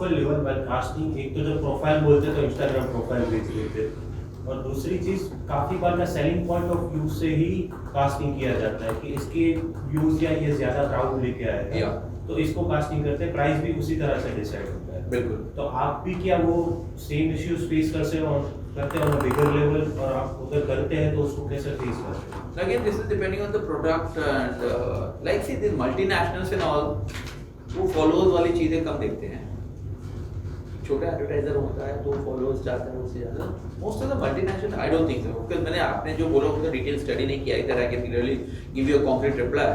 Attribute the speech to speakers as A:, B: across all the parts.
A: Local level पर casting, एक तो जब प्रोफाइल बोलते तो इंस्टाग्राम प्रोफाइल भेज लेते, और दूसरी चीज काफी बार का सेलिंग पॉइंट ऑफ व्यू से ही कास्टिंग किया जाता है कि इसके व्यूज या ये ज्यादा क्राउड लेके आएगा, तो इसको कास्टिंग करते हैं, प्राइस भी उसी तरह से डिसाइड होता है।
B: बिल्कुल।
A: तो आप भी क्या वो सेम इश्यूज फेस करते हैं ऑन बिगर लेवल, और आप उधर करते हैं तो उसको कैसे फेस करते हैं?
B: Again, this is depending on the product and like see these multinationals and all, वो followers वाली चीजें कम देखते हैं। छोटा एडवर्टाइजर होता है तो फॉलोअर्स चाहता है उससे ज़्यादा। Most of the multinational I don't think so, because मैंने आपने जो बोला उसका डिटेल स्टडी नहीं किया, इधर I can clearly give you a concrete reply.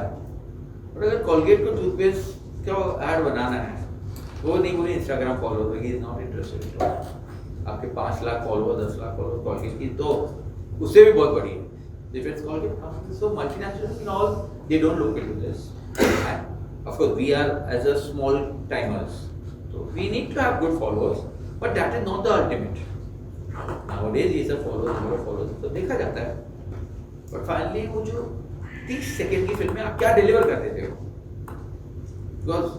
B: But अगर कोलगेट को टूथपेस्ट का ऐड बनाना है, वो नहीं बोले Instagram follower, he is not interested. आपके 5 lakh follower 10 lakh follower Colgate की तो उससे भी बहुत बड़ी है difference. Colgate so multinational in all they don't look into this, of course we are as a small timers, so we need to have good followers, but that is not the ultimate. Nowadays is a followers तो देखा जाता है, but finally वो जो 30 second की film में आप क्या डिलीवर करते थे, because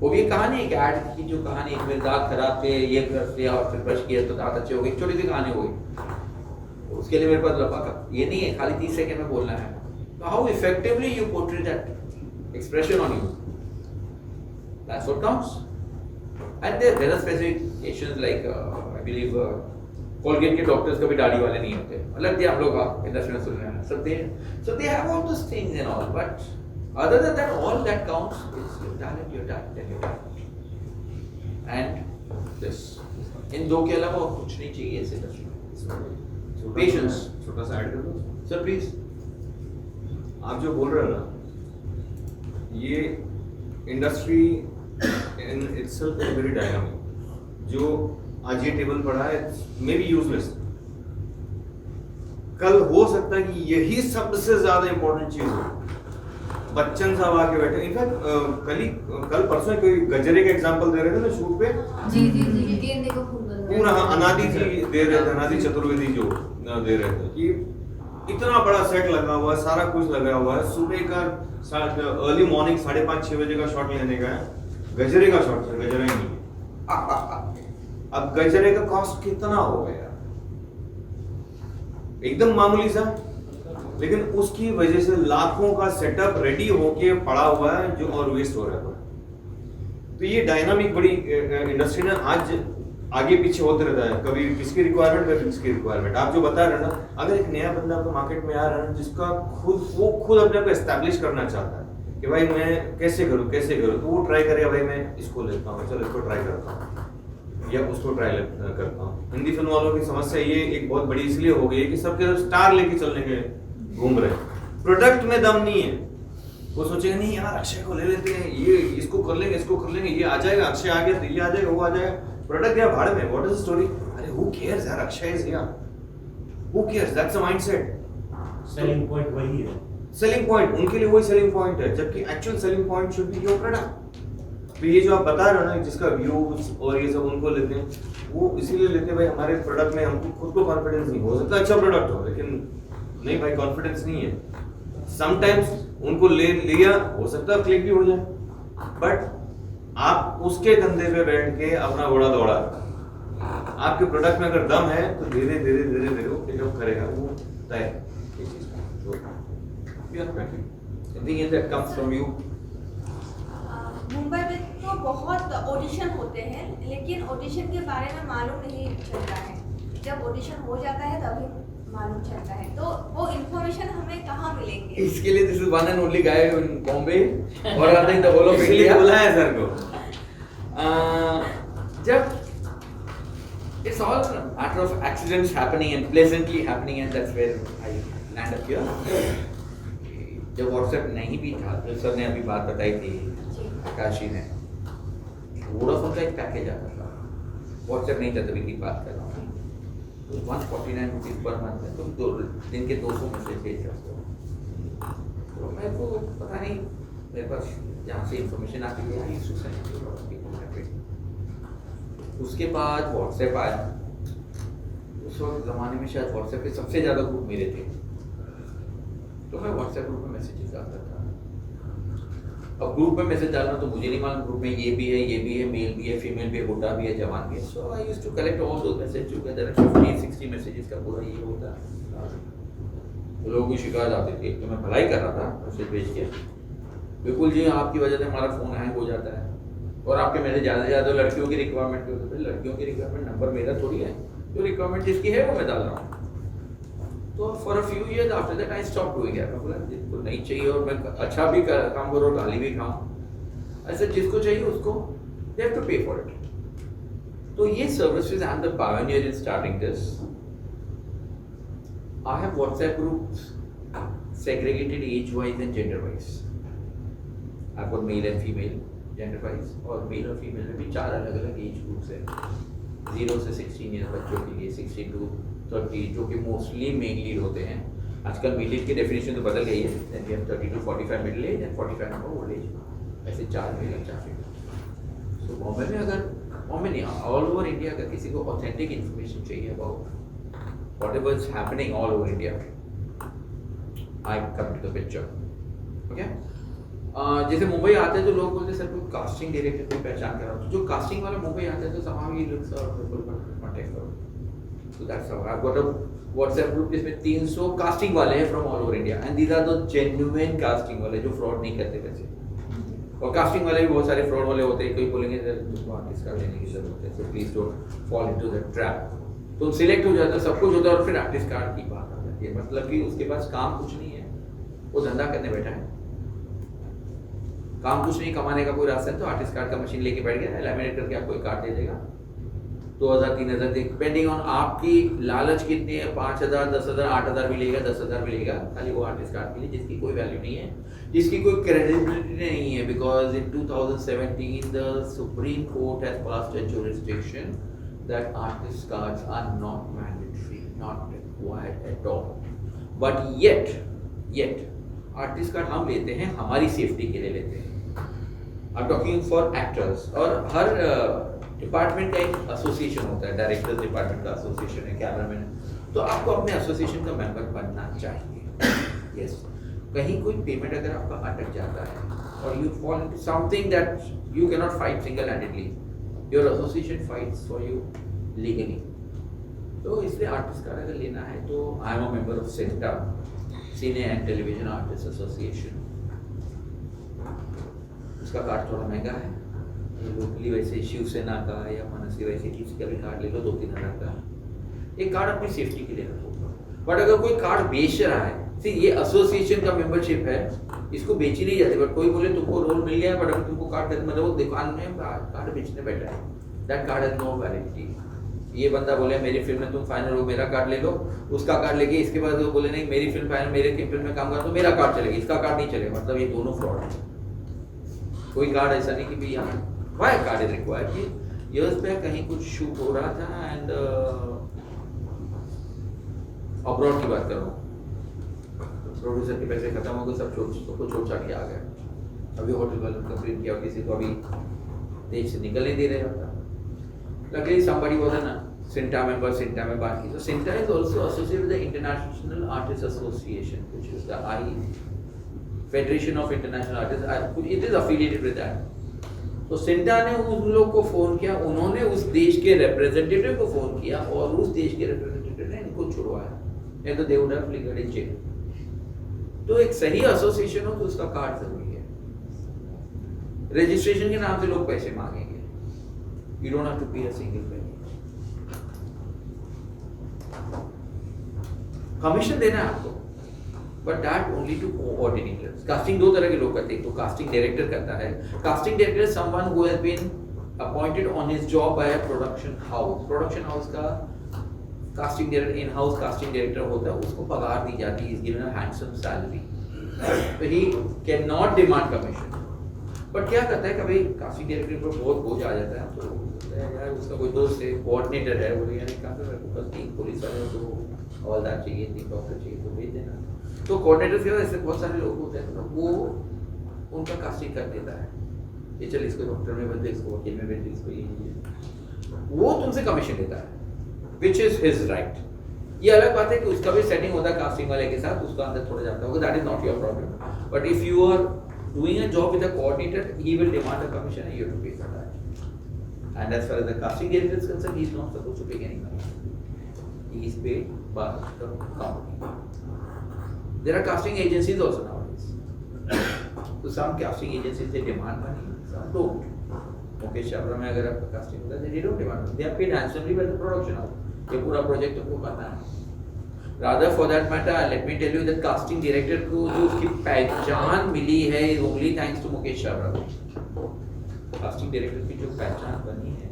B: वो भी कहानी है, ऐड की जो कहानी, एक मेरे दांत खराब थे, ये कर लिया और फिर ब्रश किया तो दांत अच्छे हो गए, छोटी सी कहानी हो गई। उसके लिए मेरे पास लंबा ये नहीं है खाली 30 सेकंड में बोलना है, तो how effectively you portray that expression on you, that's what counts. And there are specifications like I believe Colgate के डॉक्टर्स कभी दाढ़ी वाले नहीं होते, मतलब हम लोग इंडस्ट्री में सुन रहे हैं, so they have all those things and all, but other than that all that counts is your talent and your talent and this, इन दो के अलावा और कुछ नहीं चाहिए इस इंडस्ट्री में। पेशेंस।
C: छोटा सा ऐड कर दो
B: सर प्लीज।
C: आप जो बोल रहे हो ना, ये industry in itself is very dynamic। जो आज ये टेबल पड़ा है मे बी यूजलेस, कल हो सकता है कि यही सबसे ज्यादा इंपॉर्टेंट चीज हो। बच्चन साहब आके बैठे, इनफैक्ट कल परसों कोई गजरे का एग्जांपल दे रहे थे ना शूट पे,
D: जी गेंदे का फूल बन रहा है।
C: पूरा अनादि जी दे रहे थे, अनादि चतुर्वेदी जो दे रहे थे कि इतना बड़ा सेट लगा हुआ है, सारा कुछ लगा हुआ है, सुबह का अर्ली मॉर्निंग 5:30-6 बजे का शॉट लेने का है, गजरे का शॉट है, गजरा ही नहीं है। अब गजरे का कॉस्ट कितना हो गया, एकदम मामूली सा, लेकिन उसकी वजह से लाखों का सेटअप रेडी होके पड़ा हुआ है जो और वेस्ट हो रहा है। तो ये डायनामिक बड़ी इंडस्ट्री ना आज आगे पीछे होते रहता है, कभी किसकी रिक्वायरमेंट कभी किसकी रिक्वायरमेंट। आप जो बता रहे हैं ना, अगर एक नया बंदा आपको मार्केट में आ रहा है जिसका खुद अपने को एस्टैब्लिश करना चाहता है कि भाई मैं कैसे करूं, तो वो ट्राई करेगा, भाई मैं इसको लेता हूँ, चलो इसको ट्राई करता हूँ या उसको ट्राई करता हूँ। हिंदी फिल्म वालों की समस्या ये एक बहुत बड़ी इसलिए हो गई है कि सबके स्टार लेके चलने के घूम रहे हैं, प्रोडक्ट में दम नहीं है। वो सोचेगा नहीं यार अक्षय को ले लेते हैं, ये इसको कर लेंगे, ये आ जाएगा, अक्षय आ गया तो ये आ जाएगा, वो आ जाएगा, प्रोडक्ट या भाड़ में, व्हाट इज द स्टोरी। अरे हु केयर्स यार, Akshay is here, who cares, that's a mindset.
A: Selling point वही है,
C: सेलिंग पॉइंट उनके लिए वही सेलिंग पॉइंट है, जबकि actual selling point should be your product. तो ये जो आप बता रहे हो ना, जिसका व्यूज और ये सब उनको लेते हैं, वो इसीलिए लेते हैं भाई हमारे प्रोडक्ट में हमको खुद को कॉन्फिडेंस नहीं, हो सकता अच्छा प्रोडक्ट हो लेकिन नहीं भाई कॉन्फिडेंस नहीं है। समटाइम्स उनको ले लिया, हो सकता है क्लिक भी हो जाए, बट आप उसके कंधे पे बैठ के अपना घोड़ा दौड़ा, आपके प्रोडक्ट में अगर दम है तो धीरे धीरे वो पिकअप करेगा, वो तय ये चीज का।
B: Anything that comes from you?
D: Mumbai में तो बहुत ऑडिशन होते हैं, लेकिन ऑडिशन के बारे में मालूम नहीं चलता है। जब ऑडिशन हो जाता है तभी मालूम चलता है, तो वो इन्फॉर्मेशन हमें कहाँ मिलेंगे?
B: इसके लिए this is one and only guy in Bombay और I think the whole of India
C: बोला है सर को।
B: जब it's all a matter of accidents happening and pleasantly happening, and that's where I land up here. जब WhatsApp नहीं भी था, तो सर ने अभी बात बताई थी आकाशी ने, वोडाफोन का एक पैकेज आता था, व्हाट्सएप नहीं था तभी की बात कर रहा हूँ, तो 149 रुपीज़ पर मंथ में तुम 2 दिन के 200 मैसेज भेज सकते हो। तो मेरे को पता नहीं, मेरे पास जहाँ से इंफॉर्मेशन आती है I used to send it to people. उसके बाद व्हाट्सएप आया, उस वक्त ज़माने में शायद व्हाट्सएप पे सबसे ज़्यादा ग्रुप मेरे थे, तो मैं व्हाट्सएप ग्रुप में मैसेजेस आता था। अब ग्रुप में मैसेज डालना तो मुझे नहीं मालूम, ग्रुप में ये भी है, मेल भी है, फीमेल भी है, बुढ़ा भी है, जवान भी है। So I used to collect all those message together, 50-60 messages का पूरा ये होता। तो लोगों की शिकायत आती थी, तो मैं भलाई कर रहा था मैसेज भेज के, बिल्कुल जी आपकी वजह से हमारा फ़ोन हैंग हो जाता है और आपके मैसेज ज़्यादा से ज़्यादा लड़कियों की रिक्वायरमेंट के होते हैं। लड़कियों की रिक्वायरमेंट नंबर मेरा थोड़ी है, जो रिक्वायरमेंट जिसकी है वो मैं डाल रहा हूँ। तो for a few years after that I stop doing it. मैं बोला जिसको नहीं चाहिए और मैं अच्छा भी काम करूँ, गाली भी खाऊँ, ऐसे जिसको चाहिए उसको दे हैव टू पे फॉर इट। तो ये services I am the pioneer in starting this. I have WhatsApp groups segregated age wise and gender wise. I've got male and female gender wise, और मेल और female में भी 4 अलग अलग age groups हैं। 0 से 16 ईयर बच्चों के लिए, 16 to 30 जो कि मोस्टली मेन लीड होते हैं। आजकल मेन लीड की डेफिनेशन तो बदल गई है, then we have 30 to 45 middle age and 45 number old age. ऐसे 4 मेल और 4 फीमेल। सो बॉम्बे में अगर बॉम्बे नहीं, ऑल ओवर इंडिया अगर किसी को ऑथेंटिक इन्फॉर्मेशन चाहिए about whatever is happening all over India, I come to the picture. Okay, जैसे मुंबई आते हैं तो लोग बोलते हैं सर कोई कास्टिंग डायरेक्टर कोई पहचान करा, तो जो कास्टिंग वाला मुंबई आता है तो somehow he looks contact करो। So that's how I've got a WhatsApp group जिसमें 300 कास्टिंग वाले हैं from all over India and these are the genuine casting वाले जो फ्रॉड नहीं करते वैसे। और कास्टिंग वाले भी बहुत सारे फ्रॉड वाले होते हैं, कोई बोलेंगे सर तुमको आर्टिस्ट कार्ड लेने की जरूरत है, so please don't fall into the trap। तो सिलेक्ट हो जाता है, सब कुछ होता है और फिर आर्टिस्ट कार्ड की बात आ जाती है। मतलब कि उसके पास काम कुछ नहीं है, वो धंधा करने बैठा है, काम कुछ नहीं, कमाने का कोई रास्ता है, तो आर्टिस्ट कार्ड का मशीन लेके बैठ गया, लैमिनेट करके आपको एक कार्ड दे देगा, 2000-3000 डिपेंडिंग ऑन आपकी लालच कितनी है, 5000, 10,000, 8,000 भी लेगा, 10,000 भी लेगा, खाली वो आर्टिस्ट कार्ड के लिए, जिसकी कोई वैल्यू नहीं है, जिसकी कोई क्रेडिबिलिटी नहीं है। Because in 2017 the Supreme Court has passed a jurisdiction that artist cards are not mandatory, not required at all. But yet artist card हम लेते हैं, हमारी सेफ्टी के लिए लेते हैं। I am talking for actors, और हर डिपार्टमेंट का एक एसोसिएशन होता है, डायरेक्टर्स डिपार्टमेंट का एसोसिएशन है, कैमरामैन, तो आपको अपने एसोसिएशन का मेंबर बनना चाहिए। यस, कहीं कोई पेमेंट अगर आपका अटक जाता है और you fall into something that you can not fight single handedly, your association fights for you legally. तो इसलिए आर्टिस्ट कार्ड अगर लेना है तो I am a member of CINTAA, cine and television artist association. उसका कार्ड थोड़ा महंगा है, लोकली वैसे शिवसेना का या मनसी वैसे किसी का भी कार्ड ले लो 2-3 हज़ार का। एक कार्ड अपनी सेफ्टी के लिए रखो। बट अगर कोई कार्ड बेच रहा है, सी ये एसोसिएशन का मेंबरशिप है, इसको बेची नहीं जाती। बट कोई बोले तुमको रोल मिल गया है, बट अगर तुमको कार्ड मतलब वो दुकान में कार्ड बेचने बैठा है, that card has no validity. ये बंदा बोले मेरी फिल्म में तुम फाइनल हो, मेरा कार्ड ले लो, उसका कार्ड लेके इसके बाद वो बोले नहीं मेरी फिल्म फाइनल, मेरे फिल्म में काम कर तो मेरा कार्ड चलेगा, इसका कार्ड नहीं चलेगा। मतलब ये दोनों फ्रॉड है। कोई कार्ड ऐसा नहीं कि भी यहाँ वाई कार्ड इज रिक्वायर्ड कि ईयर्स पे कहीं कुछ शूट हो रहा था एंड अब्रॉड की बात कर रहा हूँ, प्रोड्यूसर के पैसे खत्म हो गए, सब छोड़ छाड़ के आ गए। अभी होटल वालों का प्रिंट किया, किसी को अभी देश से निकल नहीं दे रहे होता। Luckily somebody was a Sinta member, Sinta में बात की। So Sinta is also associated with the International Artists Association, which is the Federation of International Artists. It is affiliated with that. तो Sinta ने उन लोग को फोन किया, उन्होंने उस देश के रिप्रेजेंटेटिव को फोन किया और उस देश के रिप्रेजेंटेटिव ने इनको छुड़वाया, नहीं तो they would have been in jail। तो एक सही एसोसिएशन हो तो उसका कार्ड जरूरी है। रजिस्ट्रेशन के नाम से लोग पैसे मांगेंगे, you don't have to pay a single penny। Commission देना है आपको, but that only to coordinators। Casting 2 तरह के लोग करते हैं, तो कास्टिंग डायरेक्टर करता है। Casting director is someone who has been appointed on his job by a production house। Production house का casting director, in house casting director होता है, उसको पगार दी जाती है, is given a handsome salary, तो he cannot demand commission। But क्या करता है, कभी कास्टिंग डायरेक्टर पर बहुत बोझ आ जाता है, तो यार उसका कोई दोस्त है, कोऑर्डिनेटर है, बोले यार कहाँ पे मेरे को कल 3 पुलिस वाले तो हवलदार चाहिए, 3 डॉक्टर चाहिए, तो भेज देना। तो कोऑर्डिनेटर के बाद ऐसे बहुत सारे लोग होते हैं, तो वो उनका कास्टिंग कर देता है, ये चल इसको डॉक्टर में बदले, इसको वकील में बदले, इसको ये वो तुमसे कमीशन लेता है, विच इज हिज राइट। ये अलग बात है कि उसका भी सेटिंग होता है कास्टिंग वाले के साथ, उसका अंदर थोड़ा जाता होगा, that is not your problem. But if you are doing a job with a coordinator, he will demand a commission and you have to pay for that. And as far as the casting director is concerned, he is not supposed to pay any money. He is paid by the company. There are casting agencies also nowadays. So some casting agencies they demand money, some don't. Mukesh Chawla में अगर आपका casting होता है, they don't demand. They are paid handsomely by the production house. ये पूरा project उनको करना है. Rather for that matter, let me tell you that casting director को जो उसकी पहचान मिली है is only thanks to Mukesh Chawla को. Casting director की जो पहचान बनी है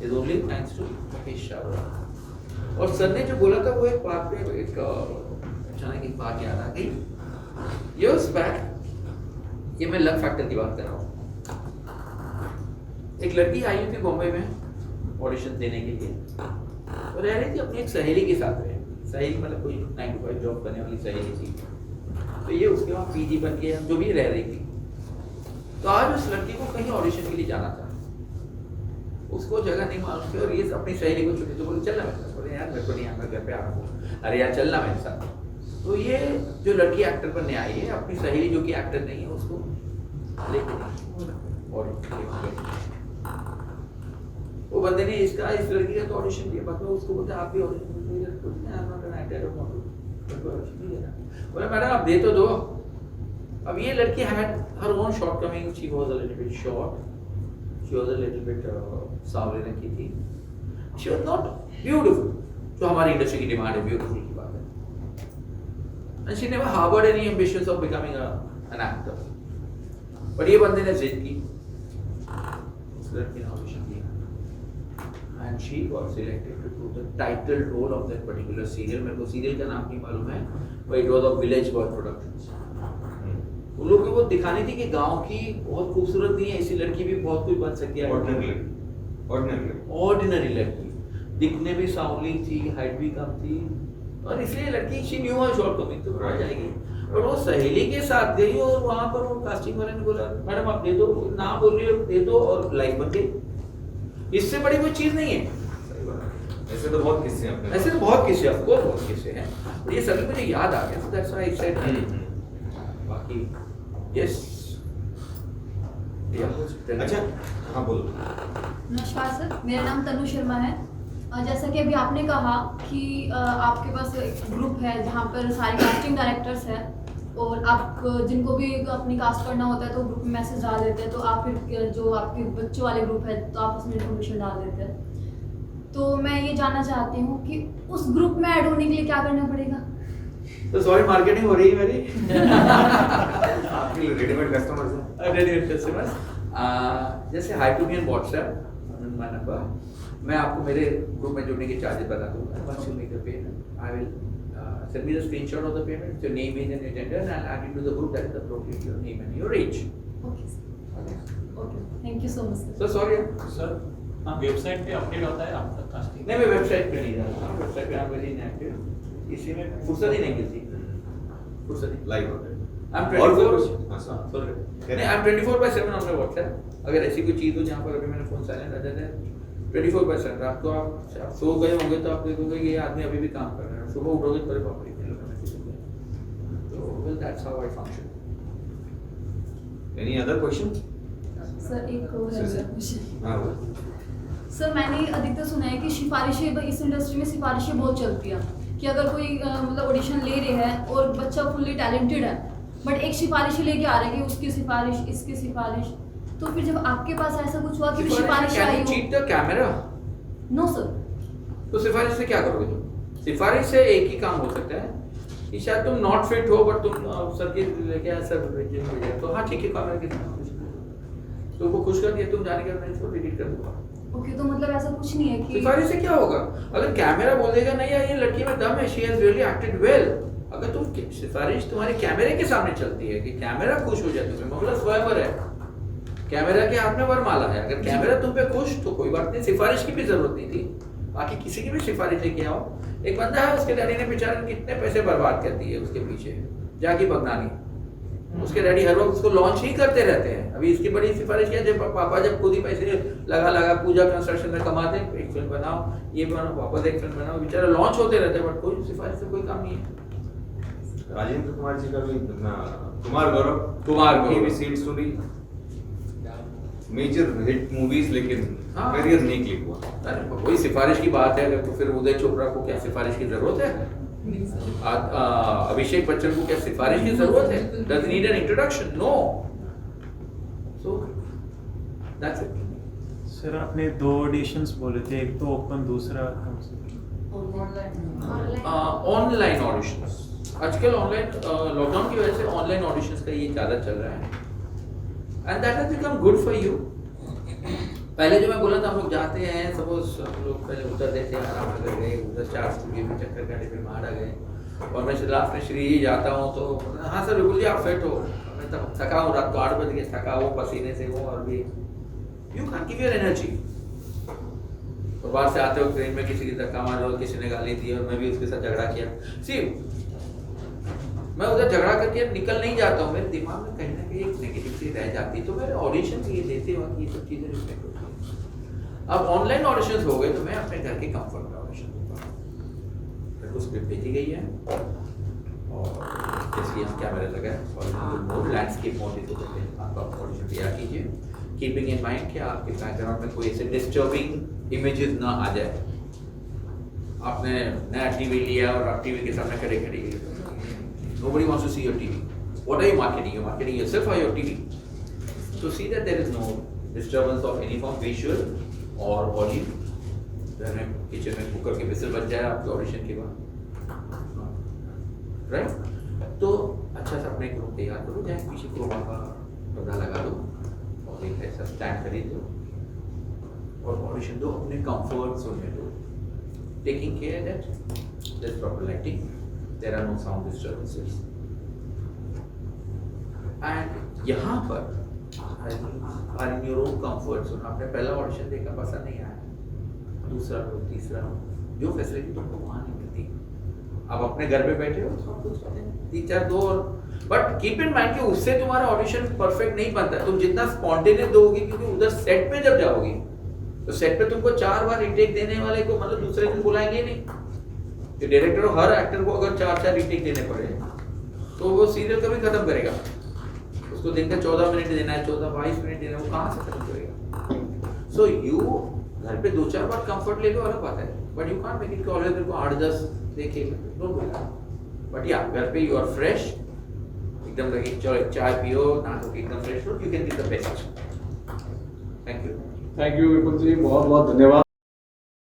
B: is only thanks to Mukesh Chawla. और सर ने जो बोला था वो एक बात पे एक अचानक एक बात याद आ गई. Years back, ये मैं लक फैक्टर की बात कर रहा हूँ. एक लड़की आई थी बॉम्बे में ऑडिशन देने के लिए और रह रही थी अपनी एक सहेली के साथ रहे. सहेली मतलब कोई 9 to 5 जॉब करने वाली सहेली थी. तो ये उसके वहाँ पीजी बन के जो भी रह रही थी. तो आज उस लड़की को कहीं ऑडिशन के लिए जाना था. उसको जगह नहीं मालूम थी और ये अपनी सहेली को छुट्टी तो बोले चलना मेरे साथ. बोले यार मेरे को नहीं आना, घर पे आ रहा हूँ. अरे यार चलना मेरे साथ. तो ये जो लड़की एक्टर बनने आई है अपनी सहेली जो कि एक्टर नहीं है उसको लेके और वो बंदे ने इसका इस लड़की का तो ऑडिशन दिया. बाद में उसको बोलते आप भी ऑडिशन बोले मैडम आप दे तो दो. अब ये लड़की had her own shortcoming. She was a little bit short. She was a little bit सांवले रंग की थी. She was not beautiful. जो हमारी इंडस्ट्री की डिमांड है ब्यूटीफुल की बात है. And she never harbored any ambitions of becoming an actor. पर ये बंदे ने जिद की. उस लड़की ने ऑडिशन दिया. And she got selected to do the title role of that particular serial. मेरे को सीरियल का नाम नहीं मालूम है, but it was of Village Boy Productions. उन लोगों को दिखानी थी कि गांव की बहुत खूबसूरत नहीं है, ऐसी लड़की भी बहुत कुछ बन सकती है. ऑर्डिनरी लड़की, दिखने भी सांवली थी, हाइट भी कम थी और इसलिए लड़की शी न्यू हर शॉर्टकमिंग तो आ जाएगी. और वो सहेली के साथ गई और वहाँ पर वो कास्टिंग वाले ने बोला मैडम आप दे दो. ना बोल रही हो दे दो और लाइफ बन गई. इससे बड़ी कोई चीज नहीं है.
C: ऐसे तो बहुत किस्से हैं.
B: ऐसे तो बहुत किस्से ऑफ कोर्स बहुत किस्से हैं. और ये सभी मुझे याद आ गया. So that's why I said बाकी यस.
C: अच्छा हाँ बोलो.
E: नमस्कार सर, मेरा नाम तनु शर्मा है. जैसा कि अभी आपने कहा कि आपके पास एक ग्रुप है जहाँ पर सारे कास्टिंग डायरेक्टर्स हैं और आप जिनको भी अपनी कास्ट करना होता है तो ग्रुप में मैसेज डाल देते हैं. तो आप फिर जो आपके बच्चों वाले ग्रुप है तो आप उसमें इन्फॉर्मेशन डाल देते हैं. तो मैं ये जानना चाहती हूँ कि उस ग्रुप में ऐड होने के लिए क्या करना पड़ेगा.
B: तो सॉरी मार्केटिंग हो रही है मेरी.
C: आपके लिए रेडीमेड कस्टमर्स हैं.
B: Readymade customers. जैसे hi to me on WhatsApp my number. मैं आपको मेरे ग्रुप में जुड़ने के चार्जेस बता दूंगा. Once you make the payment I will send me the screenshot of the payment, your name, age and your gender and I'll add you to the group that is appropriate your name and your age.
E: Okay sir. Okay, thank you so much sir.
B: So sorry
F: sir हाँ website पे update होता है आपका casting.
B: नहीं मैं website पे नहीं जाता. वेबसाइट पे I'm very inactive. इसी में फुर्सत ही नहीं मिलती. फुर्सत ही
C: लाइव होता है.
B: I'm
C: और
B: 24
C: हाँ सर.
B: नहीं I'm 24/7 on my WhatsApp. अगर ऐसी कोई चीज़ हो जहाँ पर अभी मैंने फोन साइलेंट रख दिया है 24/7 रात को आप सो गए होंगे तो आप देखोगे कि ये आदमी अभी भी काम कर रहा है. सुबह उठोगे तो बड़े बाप रे मेरे लोग मैसेज हो गए. तो well that's how I function.
C: Any other question?
E: Sir एक और है सर क्वेश्चन.
C: हाँ
E: सर मैंने अधिकतर सुना है कि सिफारिशें इस इंडस्ट्री में सिफारिशें बहुत चलती हैं कि अगर कोई मतलब ऑडिशन ले रहे हैं और बच्चा फुल्ली टैलेंटेड है बट एक सिफारिश लेके आ रहे हैं कि उसकी सिफारिश इसकी सिफारिश. तो फिर जब आपके पास ऐसा कुछ हुआ कि सिफारिश आई हो.
B: Cheat the camera.
E: No sir.
B: तो सिफारिश से क्या करोगे तुम. सिफारिश से एक ही काम हो सकता है कि शायद तुम नॉट फिट हो बट तुम सर के लेके आए सर रिजेक्ट हो जाए तो हाँ ठीक है कैमरा के साथ तो वो खुश कर दिया तुम जाने के मैं इसको डिलीट कर दूंगा.
E: ओके तो मतलब ऐसा कुछ नहीं है कि
B: सिफारिश से क्या होगा. अगर कैमरा बोल देगा नहीं यार ये लड़की में दम है she has really acted well. अगर तुम सिफारिश तुम्हारे कैमरे के सामने चलती है कि कैमरा खुश हो जाए तुम्हें मामला स्वयंवर है. कैमरा के हाथ में वरमाला है. अगर कैमरा तुम पे खुश तो कोई बात नहीं. सिफारिश की भी जरूरत नहीं थी. बाकी किसी की भी सिफारिश लेके आओ. एक बंदा है उसके डैडी ने बेचारे कितने पैसे बर्बाद कर दिए उसके पीछे जाकी बगनानी. उसके डैडी हर वक्त उसको लॉन्च ही करते रहते हैं. अभी इसकी बड़ी सिफारिश क्या जब पापा जब खुद ही पैसे लगा पूजा कंस्ट्रक्शन में कमाते एक फिल्म बनाओ ये बनाओ वापस एक फिल्म बनाओ बेचारा लॉन्च होते रहते हैं बट कोई सिफारिश से कोई काम नहीं है.
C: राजेंद्र कुमार जी का भी अपना कुमार गौरव
B: गौरव।
C: की भी सीट स्टोरी मेजर हिट मूवीज, लेकिन
B: हाँ।
C: करियर नहीं क्लिक हुआ।
B: अरे वही सिफारिश की बात है, अगर तो फिर उदय चोपड़ा को क्या सिफारिश की जरूरत है? अभिषेक बच्चन को क्या सिफारिश की जरूरत है? Does need an introduction? No. So that's it.
G: Sir आपने 2 ऑडिशंस बोले थे, एक तो ओपन, दूसरा कौन सा?
B: ऑनलाइन ऑडिशंस आजकल ऑनलाइन लॉकडाउन की वजह से ऑनलाइन ऑडिशंस का ये ज़्यादा चल रहा है and that has become good for you. पहले जो मैं बोला था, हम लोग जाते हैं, सपोज हम लोग पहले उतरते थे, आराम से गए उधर 4 स्टूडियो में चक्कर काटे, फिर बाहर आ गए, और मैं लास्ट में श्री जी जाता हूँ तो हाँ सर बिल्कुल जी आप फिट हो, मैं तब थका हूँ, रात को 8 बज के थका हूँ, पसीने से हूँ, और भी you can give your energy. और बाहर से आते हो ट्रेन में किसी की धक्का मार और किसी ने गाली दी और मैं भी उसके साथ झगड़ा किया। सी मैं उधर झगड़ा करके निकल नहीं जाता हूँ, मेरे दिमाग में कहीं ना कहीं एक नेगेटिविटी रह जाती, तो मेरे ऑडिशन ये देते वक्त ये सब चीज़ें रिफ्लेक्ट होती हैं। अब ऑनलाइन ऑडिशन हो गए तो मैं अपने घर के कंफर्ट में ऑडिशन देता हूँ। मेरे को स्क्रिप्ट भेजी गई है और जैसे यहाँ कैमरा लगा है और लैंडस्केप मोड इसको कहते हैं, आप ऑडिशन तैयार कीजिए, कीपिंग इन माइंड कि आपके बैकग्राउंड में कोई ऐसे डिस्टर्बिंग इमेजेस ना आ जाए। आपने नया टीवी लिया और आप टीवी के सामने खड़े खड़े, nobody wants to see your TV. What are you marketing? You're marketing yourself or your TV? So see that there is no disturbance of any form, visual or audio. then kitchen में cooker के whistle बच जाए आपके audition के बाद, right? तो अच्छा सा अपने एक रूम तैयार करो, जहाँ पीछे क्रोमा का पर्दा लगा दो और एक ऐसा स्टैंड खरीद दो और ऑडिशन दो अपने कंफर्ट जोन में दो, taking care that there is proper lighting, there are no sound disturbances, and यहाँ पर are in your own comfort zone। आपने पहला ऑडिशन देखा, पसंद नहीं आया, दूसरा लो, तीसरा लो, जो फैसिलिटी तुमको वहाँ नहीं मिलती। आप अपने घर पे बैठे हो सब कुछ 3-4 दो, और बट कीप इन माइंड कि उससे तुम्हारा ऑडिशन परफेक्ट नहीं बनता। तुम जितना स्पॉन्टेनियस दोगे, क्योंकि उधर सेट पे जब जाओगे तो सेट पे तुमको 4 बार रिटेक देने वाले को मतलब दूसरे दिन बुलाएंगे नहीं। तो डायरेक्टर हर एक्टर को अगर 4-4 रिटेक देने पड़े तो वो सीरियल कभी खत्म करेगा? उसको दिन का 14 मिनट देना है, 14-22 मिनट देना है, वो कहाँ से खत्म करेगा? सो यू घर पे 2-4 बार कंफर्ट ले लो, अलग बात है, but you can't make it always तेरे को 8-10 देखेगा, नो बोला। बट या घर पे यू आर फ्रेश, एकदम लगे चलो चाय पियो, नाटक एकदम फ्रेश हो, you can give the best. Thank you.
H: Thank you Vipul ji, बहुत बहुत धन्यवाद।